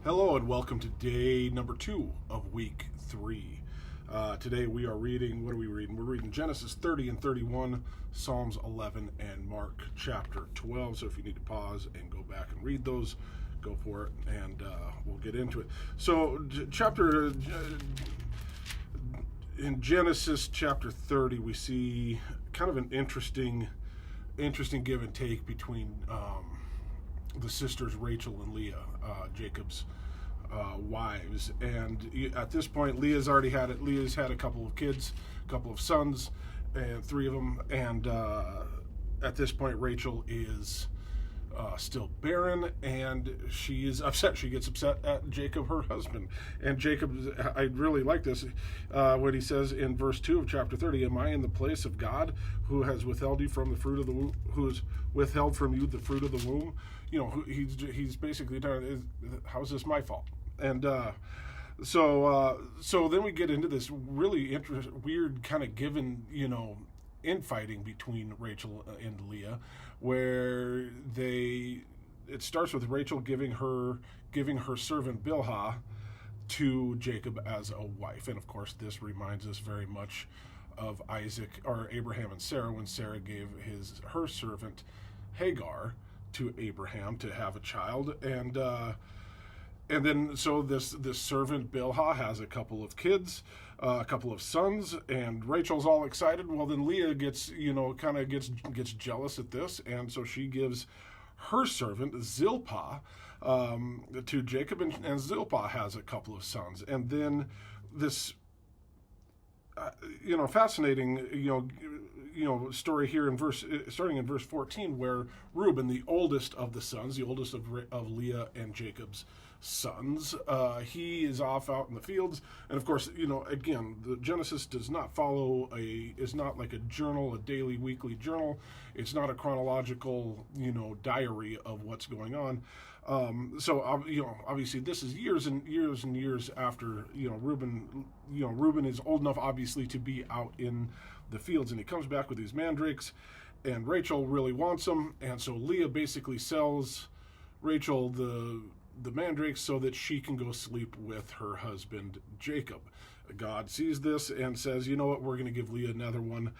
Hello and welcome to day number 2 of week 3. Today we are reading, what are we reading? We're reading Genesis 30 and 31, Psalms 11, and Mark chapter 12. So if you need to pause and go back and read those, go for it, and we'll get into it. So in Genesis chapter 30, we see kind of an interesting give and take between the sisters Rachel and Leah, Jacob's wives. And at this point, Leah's had a couple of kids, a couple of sons, and 3 of them. And at this point, Rachel is still barren, and she is upset. She gets upset at Jacob, her husband. And Jacob, I really like this when he says in verse 2 of chapter 30, "Am I in the place of God, who has withheld you from the fruit of the womb, who has withheld from you the fruit of the womb?" You know, he's basically telling, how's this my fault? And so then we get into this really weird kind of infighting between Rachel and Leah, where it starts with Rachel giving her servant Bilhah to Jacob as a wife. And of course, this reminds us very much of Abraham and Sarah, when Sarah gave her servant Hagar to Abraham to have a child. And then so this servant Bilhah has a couple of kids, a couple of sons, and Rachel's all excited. Well, then Leah gets jealous at this, and so she gives her servant Zilpah to Jacob, and Zilpah has a couple of sons. And then this fascinating story here starting in verse 14, where Reuben, the oldest of the sons, the oldest of Leah and Jacob's sons, he is off out in the fields. And of course, again, the Genesis is not like a journal, a daily, weekly journal. It's not a chronological diary of what's going on. So obviously this is years and years and years after Reuben. Reuben is old enough, obviously, to be out in the fields, and he comes back with these mandrakes, and Rachel really wants them, and so Leah basically sells Rachel the mandrakes so that she can go sleep with her husband Jacob. God sees this and says, you know what, we're going to give Leah another one.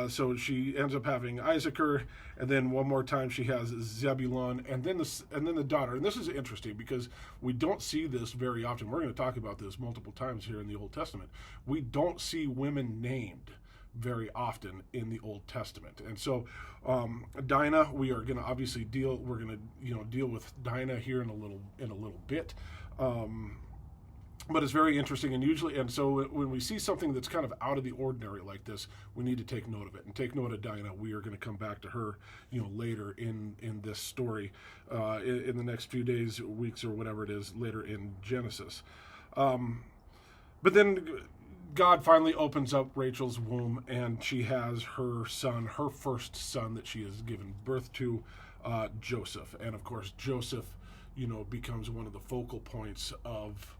So she ends up having Issachar, and then one more time she has Zebulun, and then the daughter. And this is interesting because we don't see this very often. We're going to talk about this multiple times here in the Old Testament. We don't see women named very often in the Old Testament. And so Dinah, we are going to obviously deal with Dinah here in a little bit. But it's very interesting, and so when we see something that's kind of out of the ordinary like this, we need to take note of it, and take note of Dinah. We are going to come back to her, later in this story, in the next few days, weeks, or whatever it is, later in Genesis. But then God finally opens up Rachel's womb, and she has her first son that she has given birth to, Joseph. And of course, Joseph, becomes one of the focal points of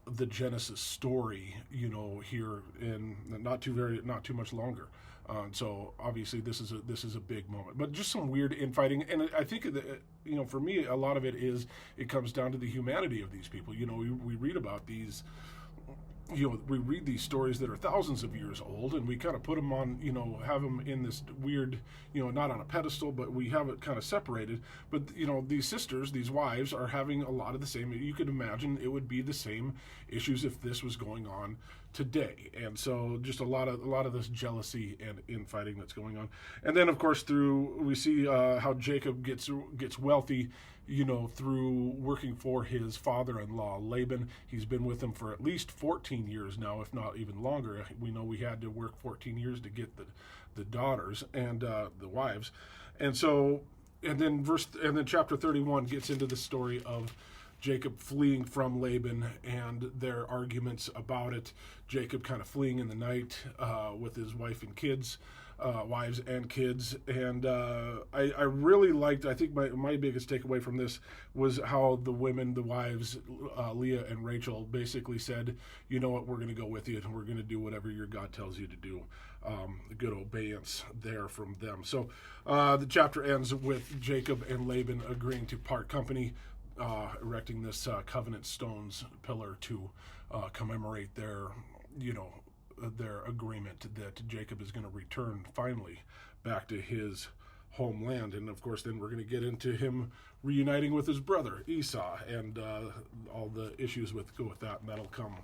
the Genesis story, here in not too much longer. So obviously this is a big moment, but just some weird infighting. And I think that, for me, a lot of it comes down to the humanity of these people. We read about these. We read these stories that are thousands of years old, and we kind of put them on, have them in this weird, not on a pedestal, but we have it kind of separated. But, these sisters, these wives, are having a lot of the same. You could imagine it would be the same issues if this was going on today. And so just a lot of this jealousy and infighting that's going on. And then, of course, we see how Jacob gets wealthy, through working for his father-in-law, Laban. He's been with him for at least 14 years now, if not even longer. We know we had to work 14 years to get the daughters and the wives. And then chapter 31 gets into the story of Jacob fleeing from Laban and their arguments about it. Jacob kind of fleeing in the night with his wife and kids. Wives and kids. And I really liked, I think my biggest takeaway from this was how the wives, Leah and Rachel, basically said, you know what, we're going to go with you, and we're going to do whatever your God tells you to do. Good obedience there from them. So the chapter ends with Jacob and Laban agreeing to part company. erecting this covenant stones pillar to commemorate their, their agreement that Jacob is going to return finally back to his homeland. And of course, then we're going to get into him reuniting with his brother Esau, and all the issues go with that, and that'll come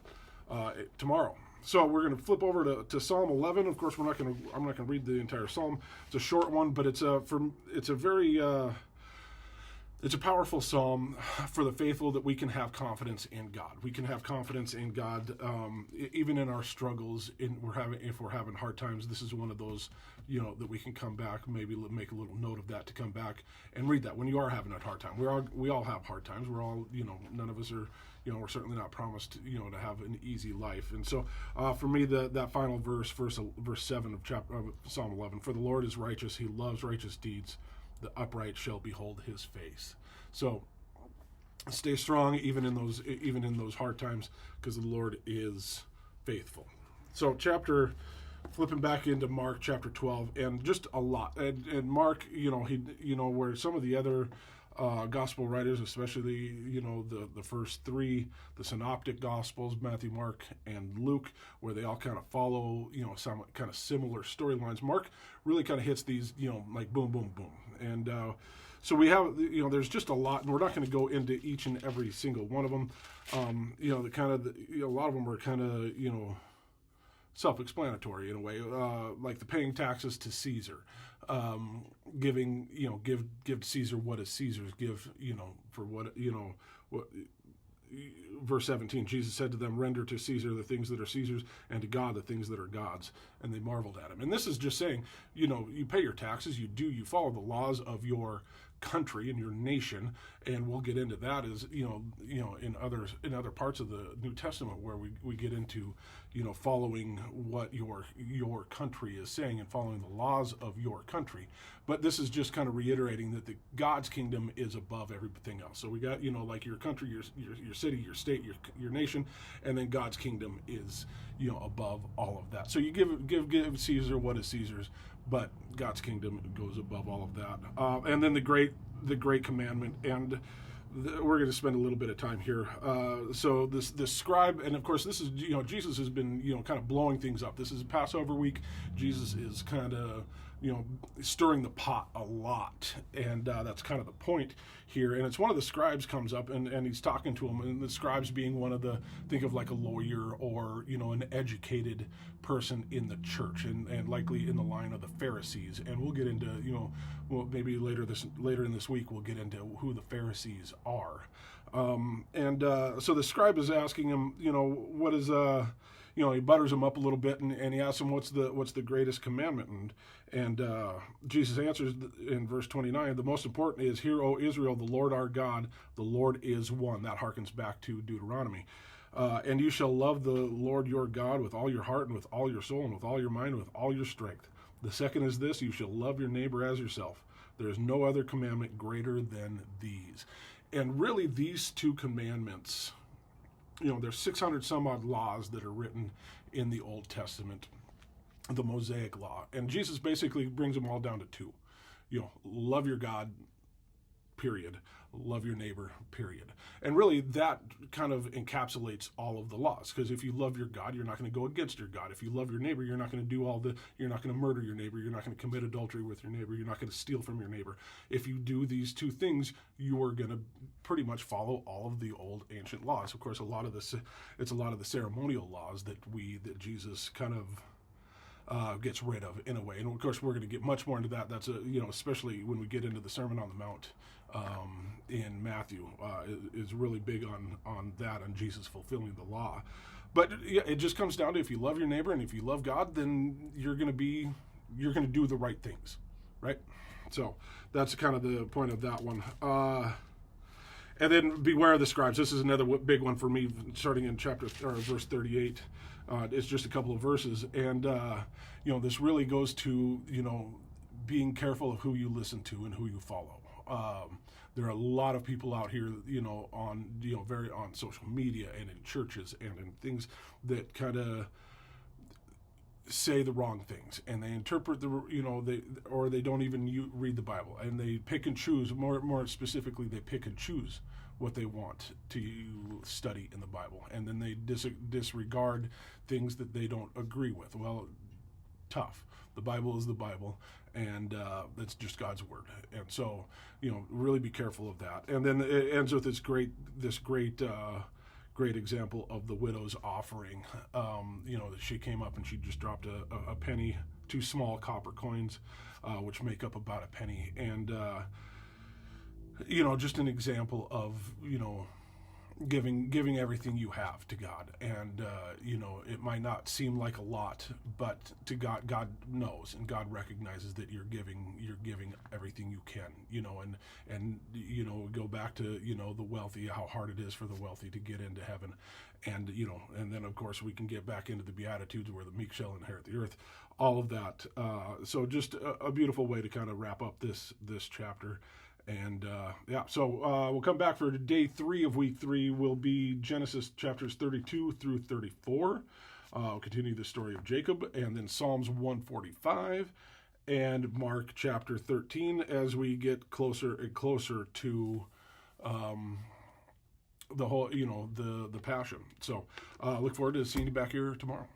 tomorrow. So we're going to flip over to Psalm 11. Of course, I'm not going to read the entire psalm. It's a short one, but it's a powerful psalm for the faithful, that we can have confidence in God. We can have confidence in God even in our struggles. If we're having hard times, this is one of those, that we can come back, maybe make a little note of that, to come back and read that when you are having a hard time. We all have hard times. We're all, none of us are, we're certainly not promised, to have an easy life. And so for me, that final verse 7 of Psalm 11, for the Lord is righteous, he loves righteous deeds, the upright shall behold his face. So stay strong even in those hard times, because the Lord is faithful. So flipping back into Mark chapter 12, and just a lot. And Mark, where some of the other gospel writers, especially, the first three, the synoptic gospels, Matthew, Mark, and Luke, where they all kind of follow, some kind of similar storylines. Mark really kind of hits these, like boom, boom, boom. And so we have, there's just a lot, and we're not going to go into each and every single one of them. A lot of them are kind of, self-explanatory in a way, like the paying taxes to Caesar, giving, give to Caesar what is Caesar's, give, for what, what. Verse 17, Jesus said to them, render to Caesar the things that are Caesar's, and to God the things that are God's. And they marveled at him. And this is just saying, you pay your taxes, you follow the laws of your country and your nation, and we'll get into that as in other parts of the New Testament, where we get into following what your country is saying and following the laws of your country. But this is just kind of reiterating that God's kingdom is above everything else. So we got like your country, your city, your state, your nation, and then God's kingdom is above all of that. So you give Caesar what is Caesar's, but God's kingdom goes above all of that. And then the great commandment, and we're going to spend a little bit of time here. So this scribe, and of course this is, Jesus has been, kind of blowing things up. This is Passover week. Jesus is kind of, stirring the pot a lot, and that's kind of the point here. And it's one of the scribes comes up, and he's talking to him, and the scribes being one of the, think of like a lawyer or, an educated person in the church, and likely in the line of the Pharisees. And we'll get into, maybe later in this week, we'll get into who the Pharisees are. So the scribe is asking him, what is, he butters him up a little bit, and he asks him, what's the greatest commandment? And Jesus answers in verse 29, the most important is, hear, O Israel, the Lord our God, the Lord is one. That harkens back to Deuteronomy. And you shall love the Lord your God with all your heart and with all your soul and with all your mind and with all your strength. The second is this, you shall love your neighbor as yourself. There is no other commandment greater than these. And really, these two commandments, there's 600 some odd laws that are written in the Old Testament, the Mosaic law. And Jesus basically brings them all down to two. Love your God, period. Love your neighbor, period. And really, that kind of encapsulates all of the laws. Because if you love your God, you're not going to go against your God. If you love your neighbor, you're not going to you're not going to murder your neighbor. You're not going to commit adultery with your neighbor. You're not going to steal from your neighbor. If you do these two things, you are going to pretty much follow all of the old ancient laws. Of course, it's a lot of the ceremonial laws that Jesus kind of gets rid of in a way. And of course, we're going to get much more into that. That's especially when we get into the Sermon on the Mount in Matthew, is really big on that, on Jesus fulfilling the law. But it just comes down to, if you love your neighbor and if you love God, then you're going to do the right things, right? So that's kind of the point of that one. And then beware of the scribes. This is another big one for me, starting in verse 38. It's just a couple of verses, and this really goes to being careful of who you listen to and who you follow. There are a lot of people out here, on social media and in churches and in things that kind of say the wrong things, and they interpret they don't even read the Bible, and they pick and choose. More specifically, they pick and choose what they want to study in the Bible, and then they disregard things that they don't agree with. Well, tough. The Bible is the Bible, and that's just God's word. And so, really be careful of that. And then it ends with this great example of the widow's offering. That she came up and she just dropped a penny, 2 small copper coins, which make up about a penny. And just an example of giving everything you have to God. And it might not seem like a lot, but to God knows, and God recognizes that you're giving everything you can. And go back to the wealthy, how hard it is for the wealthy to get into heaven. And and then of course we can get back into the Beatitudes, where the meek shall inherit the earth, all of that. So just a beautiful way to kind of wrap up this chapter. And so we'll come back for day 3 of week 3. Will be Genesis chapters 32 through 34. We'll continue the story of Jacob, and then Psalms 145 and Mark chapter 13 as we get closer and closer to the whole, the Passion. So look forward to seeing you back here tomorrow.